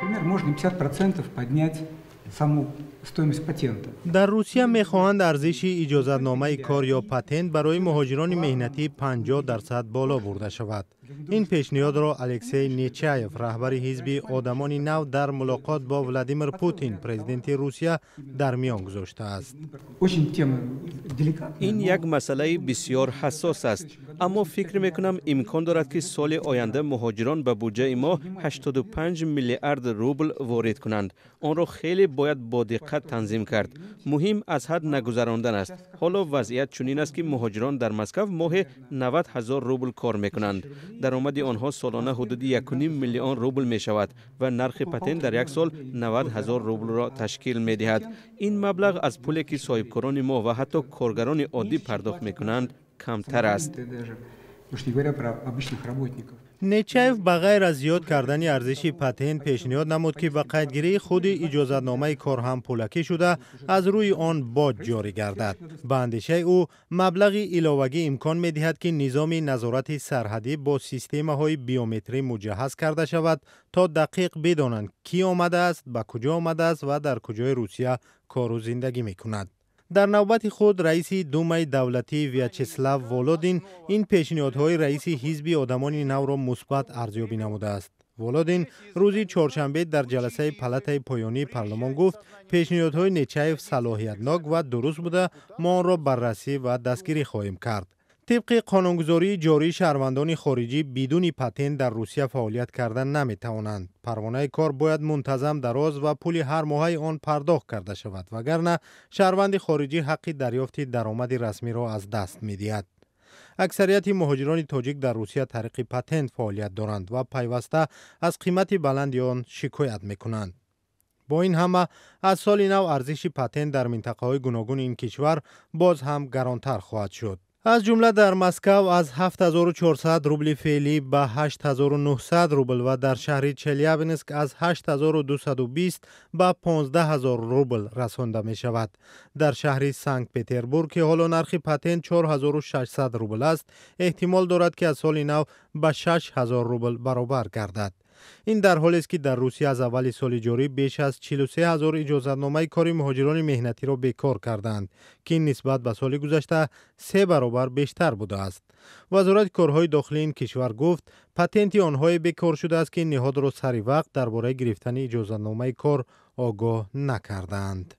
Например, можно 50% поднять саму стоимость патента. در روسیه می‌خواهند ارزش اجازه‌نامه کار یا پتنت برای مهاجران مهنتی 50% بالا برده شود. این پیشنهاد را الکسی نیچایف رهبر حزب آدمان نو در ملاقات با ولادیمیر پوتین پرزیدنت روسیه در میان گذاشته است. این یک مسئله بسیار حساس است، اما فکر میکنم امکان دارد که سال آینده مهاجران به بودجه ما 85 میلیارد روبل وارد کنند. آن را خیلی باید با دقت تنظیم کرد. مهم از حد نگذراندن است. حالا وضعیت چنین است که مهاجران در مسکو ماه 90,000 روبل کار میکنند. درآمد آنها سالانه حدود 1.5 میلیون روبل می شود و نرخ پتنت در یک سال 90,000 روبل را تشکیل می دهد. این مبلغ از پولی که صاحبکاران ما و حتی کارگران عادی پرداخت می کنند کمتر است. نیچایف بغیر از زیاد کردن ارزش پتنت پیشنهاد نمود که به قیدگیری خود اجازه‌نامه کار هم پولکی شده از روی آن باج جاری گردد. به اندیشه او مبلغ علاوه‌ای امکان می‌دهد که نظام نظارت سرحدی با سیستم‌های بیومتری مجهز کرده شود تا دقیق بدانند کی آمده است، به کجا آمده است و در کجای روسیه کار و زندگی می‌کند. در نوبت خود رئیس دومای دولتی ویاچسلاو ولودین این پیشنهادهای رئیس حزب آدمان نو را مثبت ارزیابی نموده است. ولودین روز چهارشنبه در جلسه پلات پایانی پارلمان گفت پیشنهادهای نیچایف صلاحیتناک و درست بوده، ما آن را بررسی و دستگیری خواهیم کرد. طبق قانونگذاری جاری شهروندان خارجی بدون پتنت در روسیه فعالیت کردن نمی توانند. پروانه کار باید منتظم دراز و پول هر ماهه آن پرداخت کرده شود، وگرنه شهروند خارجی حق دریافت درآمد رسمی را از دست می دهد. اکثریت مهاجران تاجیک در روسیه طریق پتنت فعالیت دارند و پیوسته از قیمت بلند آن شکایت می کنند. با این همه از سال نو ارزش پتنت در منطقه‌های گوناگون این کشور باز هم گرانتر خواهد شد. از جمله در مسکو از 7400 روبل فعلی به 8900 روبل و در شهر چلیابینسک از 8220 به 15000 روبل رسانده می شود. در شهر سنت پترزبورگ که حالا نرخ پتنت 4600 روبل است، احتمال دارد که از سال نو به 6000 روبل برابر گردد. این در حالی است که در روسیه از اول سال جاری بیش از 43000 اجازه‌نامه کاری مهاجران مهنتی را بیکار کردند که این نسبت به سال گذشته 3 برابر بیشتر بوده است. وزارت کارهای داخلی این کشور گفت پتنت آنهای بیکار شده است که نهاد را سری وقت درباره گرفتن اجازه‌نامه کار آگاه نکردند.